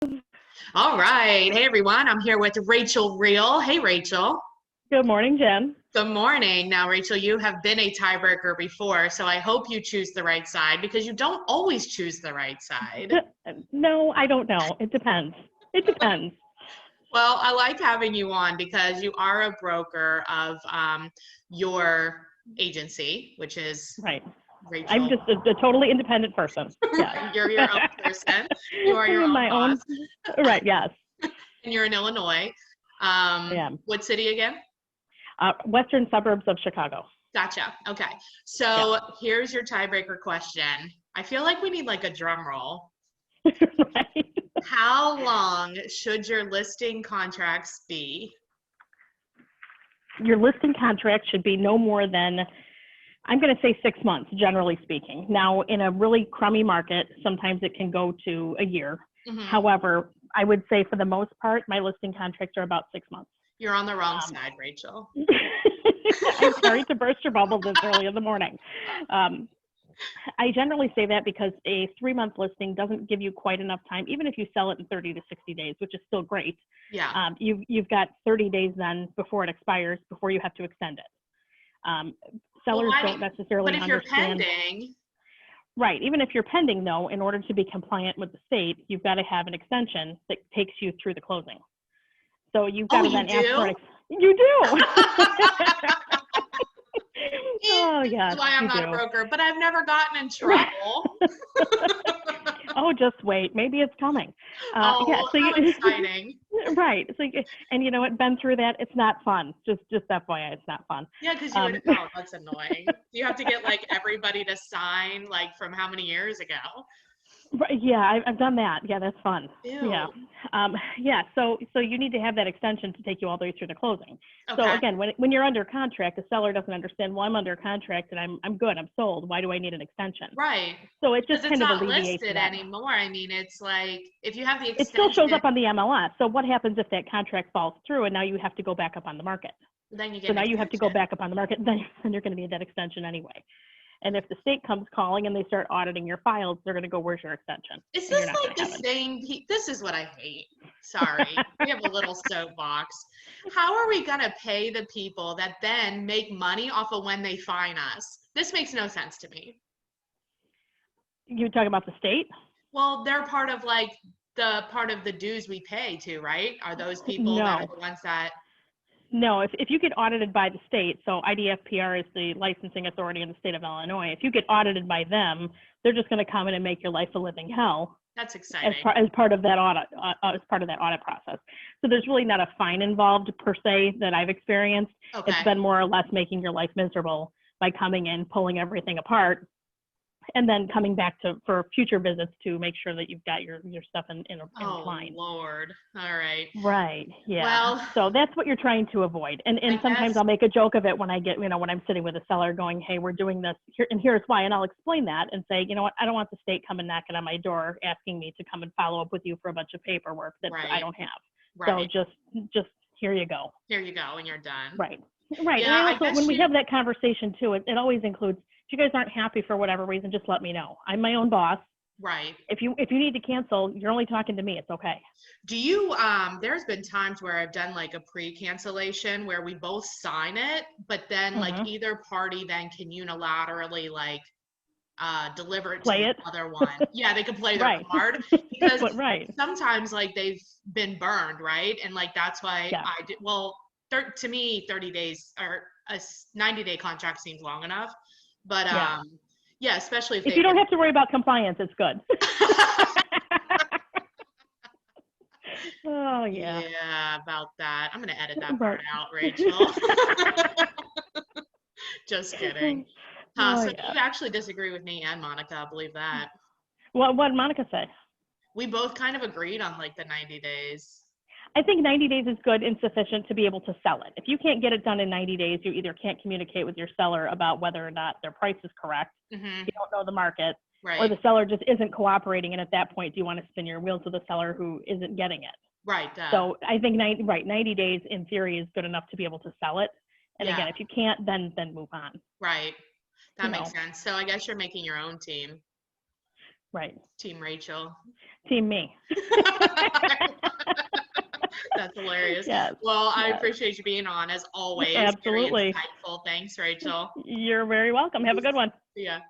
All right. Hey, everyone. I'm here with Rachael Real. Hey, Rachel. Good morning, Jen. Good morning. Now, Rachel, you have been a tiebreaker before, so I hope you choose the right side because you don't always choose the right side. No, I don't know. It depends. It depends. Well, I like having you on because you are a broker of your agency, which is Right. I'm Rachel. just a totally independent person. Yes. Right. You're your own person. You are I your am own my boss, own. Right. Yes, and you're in Illinois. I am. What city again? Western suburbs of Chicago. Gotcha. Okay. Yeah. So here's your tiebreaker question. I feel like we need like a drum roll. Right. How long should your listing contracts be? Your listing contract should be no more than, I'm going to say 6 months, generally speaking. Now, in a really crummy market, sometimes it can go to a year. Hmm. However, I would say for the most part, my listing contracts are about 6 months. You're on the wrong Um, side, Rachel. I'm sorry to burst your bubble this early in the morning. Um, I generally say that because a 3 month listing doesn't give you quite enough time, even if you sell it in 30 to 60 days, which is still great. Yeah. You've got 30 days then before it expires, before you have to extend it. Well, Sellers why don't but necessarily if you're understand. pending, Right. Even if you're pending, though, in order to be compliant with the state, you've got to have an extension that takes you through the closing. So you've oh, got to you then ask for do? you do. Oh, This is yes, why I'm you not a do. broker, but I've never gotten in Right. trouble. Oh, just wait. Maybe it's coming. Yeah. Oh, So how you, exciting. right. So, and you know what? Been through that. It's not fun. Just FYI, it's not fun. Yeah, because you would, Um, oh, that's annoying. You have to get like everybody to sign like from how many years ago? yeah, I've done that. Yeah, that's fun. Yeah. Ew. Yeah. So you need to have that extension to take you all the way through the closing. So Okay. again, when you're under contract, the seller doesn't understand. Well, I'm under contract and I'm good. I'm sold. Why do I need an extension? Right. So it Because just it's kind of not alleviates listed that. anymore. I mean, it's like if you have the It still shows extension, up on the MLS. So what happens if that contract falls through and now you have to go back up on the market? then you get So an now you have to go extension. back up on the market, then you're going to need that extension anyway. And if the state comes calling and they start auditing your files, they're going to go, where's your extension? Is And you're this not like going to the have same? This is what I hate. Sorry. We have a little soapbox. How are we going to pay the people that then make money off of when they fine us? This makes no sense to me. it. You talk about the state? Well, they're part of like the part of the dues we pay too, right? Are those people that are No. the ones that, No, if you get audited by the state, so IDFPR is the licensing authority in the state of Illinois, if you get audited by them, they're just going to come in and make your life a living hell that's exciting. as part of that audit process. So there's really not a fine involved per se that I've experienced. It's Okay. been more or less making your life miserable by coming in, pulling everything apart, and then coming back for future visits to make sure that you've got your stuff in Oh, line. Lord. All right. Right. Yeah. Well, So that's what you're trying to avoid. I And sometimes guess, I'll make a joke of it when I get, when I'm sitting with a seller going, hey, we're doing this here, and here's why. And I'll explain that and say, you know what, I don't want the state coming knocking on my door asking me to come and follow up with you for a bunch of paperwork that I right, don't have. So right. just here you go. Here you go, and you're done. Right. Right. And Yeah, I I also, guess when we you, have that conversation too, it always includes, if you guys aren't happy for whatever reason, just let me know. I'm my own boss. right. If you need to cancel, you're only talking to me. It's okay. Do you, there's been times where I've done like a pre-cancellation where we both sign it, but then like Mm-hmm. either party then can unilaterally like deliver it to Play the it. other one. Yeah, they can play their Right. card because Right. sometimes like they've been burned, right? And like that's why Yeah. I did, well, to me, 30 days or a 90-day contract seems long enough. But Yeah. yeah, especially if If you they've don't been have to worry about compliance, it's good. Oh yeah. yeah, about that. I'm gonna edit that part Right. out, Rachel. Just kidding. Huh, Oh so yeah. you actually disagree with me and Monica, believe that. What did Monica say? We both kind of agreed on like the 90 days. I think 90 days is good and sufficient to be able to sell it. If you can't get it done in 90 days, you either can't communicate with your seller about whether or not their price is correct, Hmm. you don't know the market, or Right, the seller just isn't cooperating. And at that point, do you want to spin your wheels with a seller who isn't getting it? right, So I think 90 days in theory is good enough to be able to sell it. And yeah, again, if you can't, then move on. right. You That makes know, sense. So I guess you're making your own team. Right. Team Rachel. Team me. That's hilarious. Yes. Well, I Yes. appreciate you being on as always. Absolutely. Very insightful. Thanks, Rachel. You're very welcome. Have a good one. See ya.